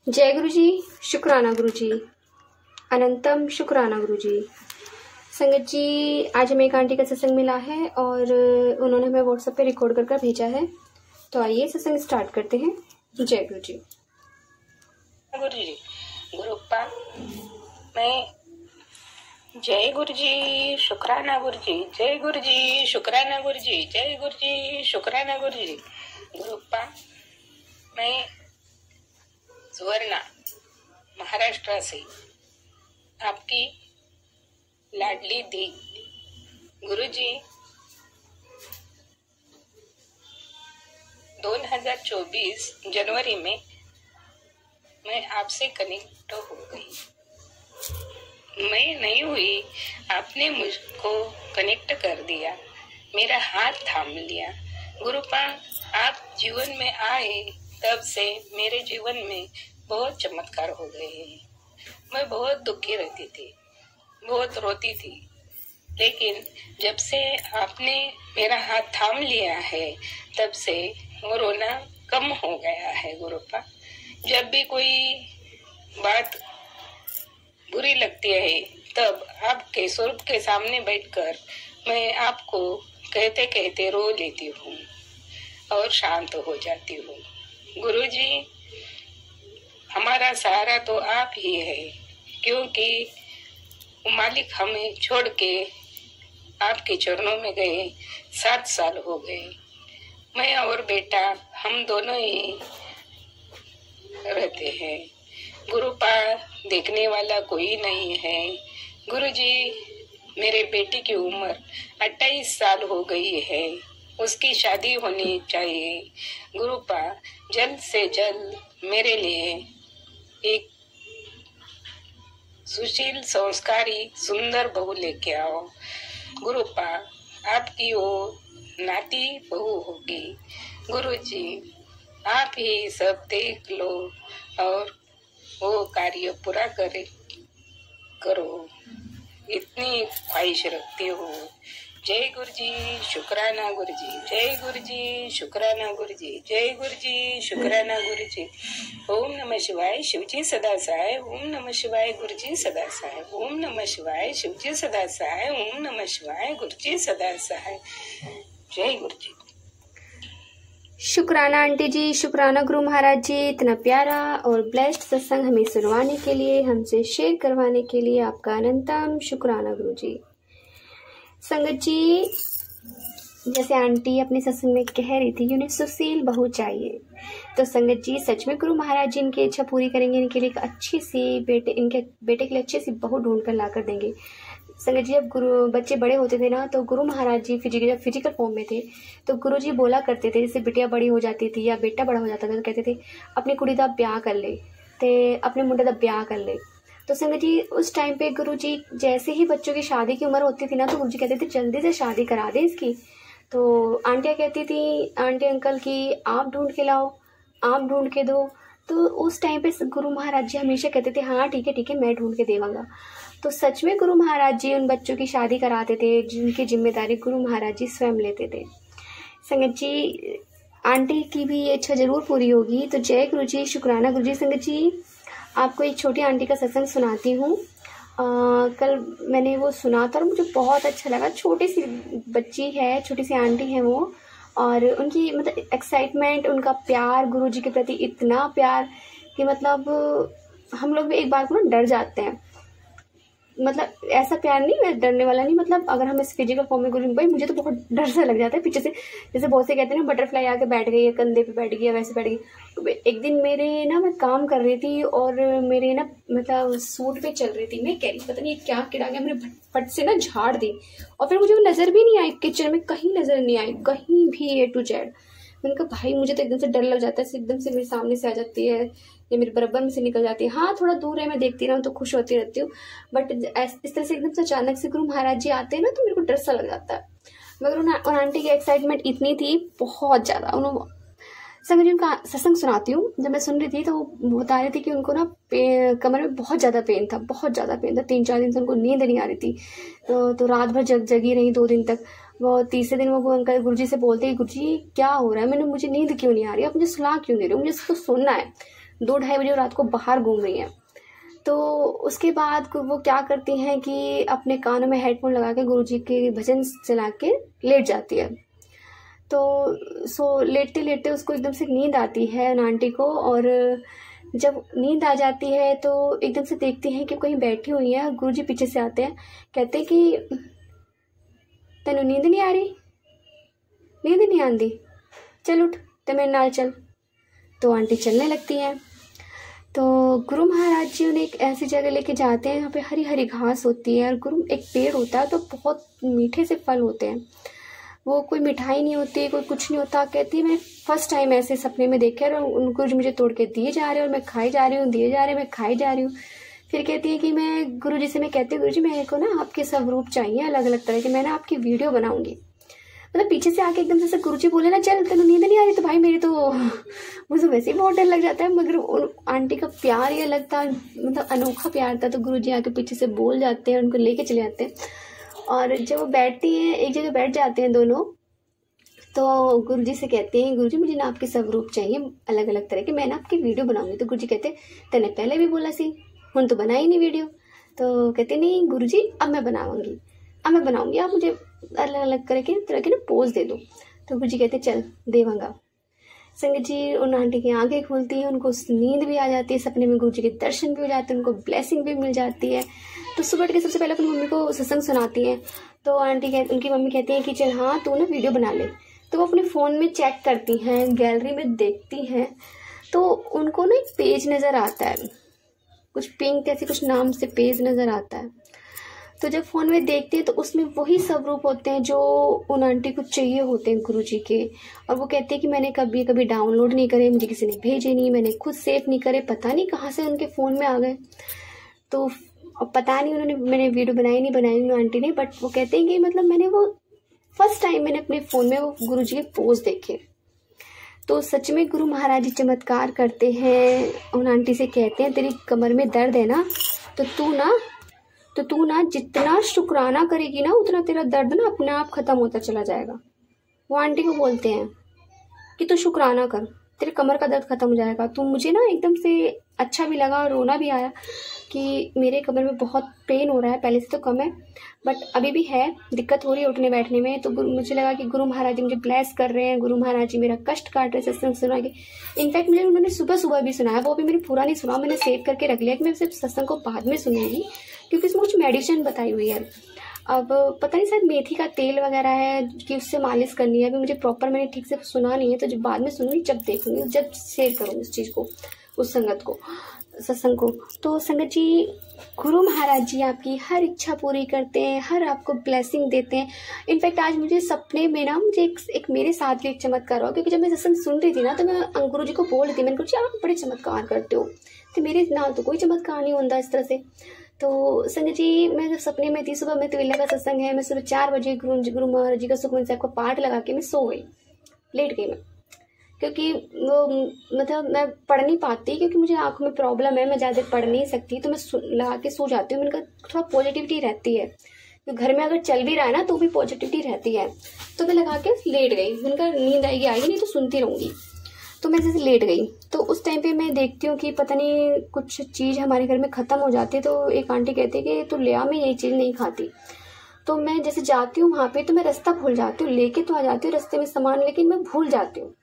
जय गुरु जी, शुक्राना गुरु जी, अनंतम शुक्राना गुरु जी। संगत जी, आज हमें एक आंटी का सत्संग मिला है और उन्होंने हमें व्हाट्सएप पे रिकॉर्ड कर भेजा है। तो आइए सत्संग स्टार्ट करते हैं। जय गुरु जी। गुरु जी, गुरुप्पा मैं जय गुरु जी, शुक्राना गुरु जी, जय गुरु जी, शुक्राना गुरु जी, जय गुरु जी, शुक्राना गुरु जी। गुरुप्पा मैं सुवर्णा महाराष्ट्र से आपकी लाडली दी। गुरु जी 2024 जनवरी में मैं आपसे कनेक्ट हो गई। मैं नहीं हुई, आपने मुझको कनेक्ट कर दिया, मेरा हाथ थाम लिया। गुरुपा आप जीवन में आए तब से मेरे जीवन में बहुत चमत्कार हो गए हैं। मैं बहुत दुखी रहती थी, बहुत रोती थी, लेकिन जब से आपने मेरा हाथ थाम लिया है तब से वो रोना कम हो गया है। गुरुपा जब भी कोई बात बुरी लगती है तब आपके स्वरूप के सामने बैठकर मैं आपको कहते कहते रो लेती हूँ और शांत हो जाती हूँ। गुरुजी, हमारा सहारा तो आप ही है, क्योंकि मालिक हमें छोड़ के आपके चरणों में गए 7 साल हो गए। मैं और बेटा हम दोनों ही रहते हैं। गुरुपा देखने वाला कोई नहीं है। गुरुजी, मेरे बेटे की उम्र 28 साल हो गई है, उसकी शादी होनी चाहिए। गुरुपा जल्द से जल्द मेरे लिए एक सुशील संस्कारी सुंदर बहू लेके आओ। गुरुपा आपकी वो नाती बहू होगी। गुरुजी आप ही सब देख लो और वो कार्य पूरा करो, इतनी ख्वाहिश रखती हो। जय गुरु जी, शुक्राना गुरु जी, जय गुरु जी, शुक्राना गुरु जी, जय गुरु जी, शुक्राना गुरु जी। ओम नमः शिवाय, शिवजी सदा सहाय। ओम नमः शिवाय, गुरु जी सदा सहाय। ओम नमः शिवाय, शिवजी सदा सहाय। ओम नमः शिवाय, गुरु जी सदा सहाय। जय गुरु जी। शुक्राना आंटी जी, शुक्राना गुरु महाराज जी। इतना प्यारा और ब्लेस्ड सत्संग हमें सुनवाने के लिए, हमसे शेयर करवाने के लिए आपका अनंतम शुक्राना गुरु जी। संगत जी, जैसे आंटी अपने सत्संग में कह रही थी कि उन्हें सुशील बहू चाहिए, तो संगत जी सच में गुरु महाराज जी इनकी इच्छा पूरी करेंगे। इनके लिए एक अच्छी सी इनके बेटे के लिए अच्छी सी बहू ढूंढ कर ला कर देंगे। संगत जी, जब बच्चे बड़े होते थे ना, तो गुरु महाराज जी फिजिकल फॉर्म में थे, तो गुरु जी बोला करते थे, जैसे बिटिया बड़ी हो जाती थी या बेटा बड़ा हो जाता था, तो कहते थे अपनी कुड़ी दा ब्याह कर ले, ते अपने मुंडे दा ब्याह कर ले। तो संगत जी उस टाइम पे गुरु जी जैसे ही बच्चों की शादी की उम्र होती थी ना, तो गुरु जी कहते थे जल्दी से शादी करा दे इसकी। तो आंटियाँ कहती थी, आंटी अंकल की आप ढूंढ के लाओ, आप ढूंढ के दो। तो उस टाइम पे गुरु महाराज जी हमेशा कहते थे हाँ ठीक है मैं ढूंढ के देवांगा। तो सच में गुरु महाराज जी उन बच्चों की शादी कराते थे जिनकी जिम्मेदारी गुरु महाराज जी स्वयं लेते थे। संगत जी, आंटी की भी ये इच्छा जरूर पूरी होगी। तो जय गुरु जी, शुक्राना गुरु जी। संगत जी, आपको एक छोटी आंटी का सत्संग सुनाती हूँ। कल मैंने वो सुना था और मुझे बहुत अच्छा लगा। छोटी सी बच्ची है, छोटी सी आंटी है वो, और उनकी मतलब एक्साइटमेंट, उनका प्यार गुरु जी के प्रति इतना प्यार कि मतलब हम लोग भी एक बार को ना डर जाते हैं। मतलब ऐसा प्यार नहीं, डरने वाला नहीं, मतलब अगर हम इस फिजिकल फॉर्म में गुरु, भाई मुझे तो बहुत डर सा लग जाता है पीछे से, जैसे बहुत से कहते हैं ना बटरफ्लाई आके बैठ गई है, कंधे पे बैठ गई है, वैसे बैठ गई। तो एक दिन मेरे ना, मैं काम कर रही थी और मेरे ना मतलब सूट पे चल रही थी, मैं कह रही पता नहीं क्या किड़ा गया, मैंने फट से ना झाड़ दी और फिर मुझे वो नजर भी नहीं आई, किचन में कहीं नजर नहीं आई, कहीं भी A to Z। मैंने कहा भाई मुझे तो एकदम से डर लग जाता है, एकदम से मेरे सामने से आ जाती है या मेरे बराबर में से निकल जाती है। हाँ थोड़ा दूर है, मैं देखती रहूँ तो खुश होती रहती हूँ, बट इस तरह से एकदम से अचानक से गुरु महाराज जी आते हैं ना, तो मेरे को डर सा लग जाता है। मगर उन आंटी की एक्साइटमेंट इतनी थी, बहुत ज्यादा। उन्होंने संगत जी उनका सत्संग सुनाती हूँ। जब मैं सुन रही थी तो वो बता रही थी कि उनको ना कमर में बहुत ज़्यादा पेन था, बहुत ज़्यादा पेन था। 3-4 दिन से उनको नींद नहीं आ रही थी, तो रात भर जगी रही 2 दिन तक। वो तीसरे दिन वो अंकल गुरुजी से बोलते कि गुरुजी क्या हो रहा है, मुझे नींद क्यों नहीं आ रही, आप मुझे सुला क्यों दे रहे हो, मुझे इसको सुनना है। 2-2:30 बजे रात को बाहर घूम रही हैं। तो उसके बाद वो क्या करती हैं कि अपने कानों में हेडफोन लगा के गुरुजी के भजन चला के लेट जाती है। तो लेटते लेटते उसको एकदम से नींद आती है उन आंटी को, और जब नींद आ जाती है तो एकदम से देखती हैं कि कहीं बैठी हुई है। गुरुजी पीछे से आते हैं, कहते हैं कि तेनू नींद नहीं आ रही, नींद नहीं आती, चल उठ ते मेरे नाल चल। तो आंटी चलने लगती हैं। तो गुरु महाराज जी उन्हें एक ऐसी जगह लेके जाते हैं जहाँ पे हरी हरी घास होती है, और गुरु एक पेड़ होता है तो बहुत मीठे से फल होते हैं। वो कोई मिठाई नहीं होती, कोई कुछ नहीं होता। कहती है मैं फर्स्ट टाइम ऐसे सपने में देखा, और उनको मुझे तोड़ के दिए जा रहे हैं और मैं खाई जा रही हूँ, दिए जा रहे हैं मैं खाई जा रही हूँ। फिर कहती है कि मैं गुरुजी से, मैं कहती हूँ गुरुजी मेरे को ना आपके सब रूप चाहिए अलग अलग तरह के, मैं ना आपकी वीडियो बनाऊंगी। मतलब पीछे से आके एकदम से गुरुजी बोले ना चल तेनू नींद नहीं आ रही, तो भाई मेरी तो मुझे वैसे ही बहुत डर लग जाता है। मगर उन आंटी का प्यार ये लगता, मतलब अनोखा प्यार था। तो गुरुजी आके पीछे से बोल जाते हैं, उनको लेके चले जाते हैं, और जब वो बैठती हैं एक जगह बैठ जाते हैं दोनों, तो गुरुजी से कहते हैं गुरुजी मुझे ना आपके सब रूप चाहिए अलग अलग तरह के, मैं ना आपकी वीडियो बनाऊंगी। तो गुरुजी कहते हैं तेने पहले भी बोला सी, हुण तो बनाई नहीं वीडियो। तो कहते नहीं गुरुजी अब मैं बनाऊंगी, अब मैं बनाऊंगी, आप मुझे अलग अलग तरह के ना पोज दे दो। तो गुरुजी कहते चल देवांगा। संगत जी उन आंटी की आंखें खुलती हैं, उनको नींद भी आ जाती है, सपने में गुरुजी के दर्शन भी हो जाते हैं, उनको ब्लेसिंग भी मिल जाती है। तो सुबह उठ के सबसे पहले अपनी मम्मी को सत्संग सुनाती हैं। तो उनकी मम्मी कहती है कि चल हाँ तू ना वीडियो बना ले। तो वो अपने फ़ोन में चेक करती हैं, गैलरी में देखती हैं, तो उनको ना एक पेज नज़र आता है, कुछ पिंक ऐसे कुछ नाम से पेज नज़र आता है। तो जब फ़ोन में देखते हैं तो उसमें वही सब रूप होते हैं जो उन आंटी को चाहिए होते हैं गुरुजी के। और वो कहते हैं कि मैंने कभी कभी डाउनलोड नहीं करे, मुझे किसी ने भेजे नहीं, मैंने खुद सेव नहीं करे, पता नहीं कहाँ से उनके फ़ोन में आ गए। तो पता नहीं मैंने वीडियो बनाई उन आंटी ने, बट वो कहते हैं कि मतलब मैंने वो फर्स्ट टाइम मैंने अपने फ़ोन में वो गुरुजी के पोज देखे। तो सच में गुरु महाराज जी चमत्कार करते हैं। उन आंटी से कहते हैं तेरी कमर में दर्द है ना, तो तू ना जितना शुक्राना करेगी ना उतना तेरा दर्द ना अपने आप खत्म होता चला जाएगा। वो आंटी को बोलते हैं कि तू शुक्राना कर, तेरे कमर का दर्द खत्म हो जाएगा। तो मुझे ना एकदम से अच्छा भी लगा और रोना भी आया कि मेरे कमर में बहुत पेन हो रहा है, पहले से तो कम है बट अभी भी है, दिक्कत हो रही है उठने बैठने में। तो मुझे लगा कि गुरु महाराज जी मुझे ब्लेस कर रहे हैं, गुरु महाराज जी मेरा कष्ट काट रहे हैं सत्संग सुना के। इनफैक्ट मुझे उन्होंने सुबह सुबह भी सुनाया, वो अभी मैंने पूरा नहीं सुना, मैंने सेव करके रख लिया कि मैं सिर्फ सत्संग को बाद में सुनूंगी, क्योंकि इसमें कुछ मेडिसिन बताई हुई है। अब पता नहीं शायद मेथी का तेल वगैरह है कि उससे मालिश करनी है, अभी मुझे प्रॉपर मैंने ठीक से सुना नहीं है, तो जब बाद में सुनूंगी जब देखूंगी, जब शेयर करूँगी उस चीज़ को, उस संगत को, सत्संग को। तो संगत जी गुरु महाराज जी आपकी हर इच्छा पूरी करते हैं, हर आपको ब्लेसिंग देते हैं। इनफैक्ट आज मुझे सपने में ना मुझे एक मेरे साथ भी एक चमत्कार हुआ, क्योंकि जब मैं सत्संग सुन रही थी ना तो मैं गुरु जी को बोल रही थी, मैंने कहा आप बड़े चमत्कार करते हो, तो मेरे नाल तो कोई चमत्कार नहीं होता इस तरह से। तो संगत जी मैं जब सपने में थी, सुबह में तो का सत्संग है, मैं सुबह 4 बजे गुरु महाराज जी का सुखमनी साहब का पाठ लगा के मैं सो गई, लेट गई मैं, क्योंकि वो मतलब मैं पढ़ नहीं पाती, क्योंकि मुझे आंखों में प्रॉब्लम है, मैं ज़्यादा पढ़ नहीं सकती, तो मैं लगा के सो जाती हूँ। मैंने कहा थोड़ा पॉजिटिविटी रहती है, तो घर में अगर चल भी रहा है ना तो भी पॉजिटिविटी रहती है। तो मैं लगा के लेट गई, उनका नींद आएगी नहीं तो सुनती रहूँगी, तो मैं जैसे लेट गई। तो उस टाइम पे मैं देखती हूँ कि पता नहीं कुछ चीज़ हमारे घर में ख़त्म हो जाती है, तो एक आंटी कहती है कि तू ले आ, मैं यही चीज़ नहीं खाती। तो मैं जैसे जाती हूँ वहाँ पे तो मैं रास्ता भूल जाती हूँ, लेके तो आ जाती हूँ रास्ते में सामान, लेकिन मैं भूल जाती हूँ,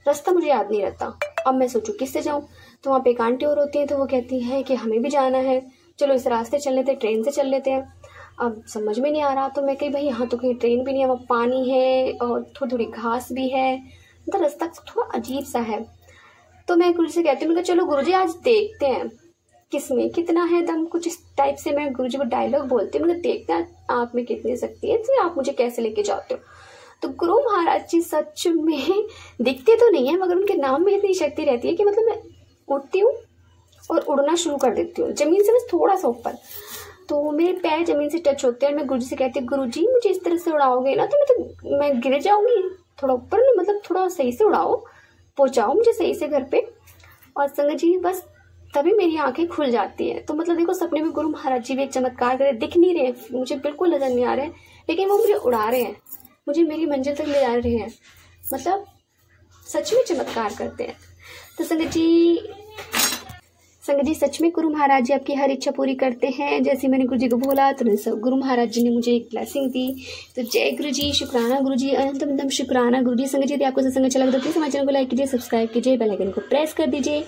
रास्ता मुझे याद नहीं रहता। अब मैं सोचूं किससे जाऊं, तो वहाँ पे एक आंटी और होती है, तो वो कहती है कि हमें भी जाना है, चलो इस रास्ते चल लेते हैं, ट्रेन से चल लेते हैं। अब समझ में नहीं आ रहा, तो मैं कही भाई यहाँ तो कहीं ट्रेन भी नहीं है, वहाँ पानी है और थोड़ी थोड़ी घास भी है, मतलब रास्ता थोड़ा अजीब सा है। तो मैं गुरु से कहती हूँ चलो गुरु जी आज देखते हैं किसमें कितना है दम, कुछ इस टाइप से मैं गुरु जी को डायलॉग बोलती हूँ, मतलब देखते हैं आप में कितनी शक्ति है, तो आप मुझे कैसे लेके जाते हो। तो गुरु महाराज जी सच में दिखते तो नहीं है, मगर उनके नाम में इतनी शक्ति रहती है कि मतलब मैं उठती हूँ और उड़ना शुरू कर देती हूँ जमीन से बस थोड़ा सा ऊपर, तो मेरे पैर जमीन से टच होते हैं और मैं गुरु जी से कहती हूँ गुरु जी मुझे इस तरह से उड़ाओगे ना तो मैं गिर जाऊंगी, थोड़ा ऊपर ना, मतलब थोड़ा सही से उड़ाओ, पहुँचाओ मुझे सही से घर पे। और संगत जी बस तभी मेरी आंखें खुल जाती है। तो मतलब देखो सपने में गुरु महाराज जी भी एक चमत्कार करे, दिख नहीं रहे, मुझे बिल्कुल नजर नहीं आ रहे हैं, लेकिन वो मुझे उड़ा रहे हैं, मुझे मेरी मंजिल तक ले जा रहे हैं, मतलब सच में चमत्कार करते हैं। तो संगत जी सच में गुरु महाराज जी आपकी हर इच्छा पूरी करते हैं। जैसे मैंने गुरु जी को बोला तो गुरु महाराज जी ने मुझे एक ब्लेसिंग दी। तो जय गुरु जी, शुक्राना गुरु जी, अनंतम शुक्राना गुरु जी। संगत जी यदि आपको सत्संग अच्छा लगा तो प्लीज हमारे चैनल को लाइक कीजिए, सब्सक्राइब कीजिए, बेल आइकन को प्रेस कर दीजिए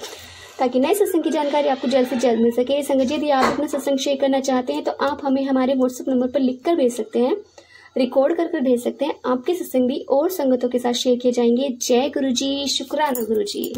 ताकि नए सत्संग की जानकारी आपको जल्द से जल्द मिल सके। संगत जी यदि आप अपना सत्संग शेयर करना चाहते हैं तो आप हमें हमारे व्हाट्सएप नंबर पर लिख कर भेज सकते हैं, रिकॉर्ड कर भेज सकते हैं। आपके सत्संग भी और संगतों के साथ शेयर किए जाएंगे। जय गुरु जी, शुक्राना गुरु जी।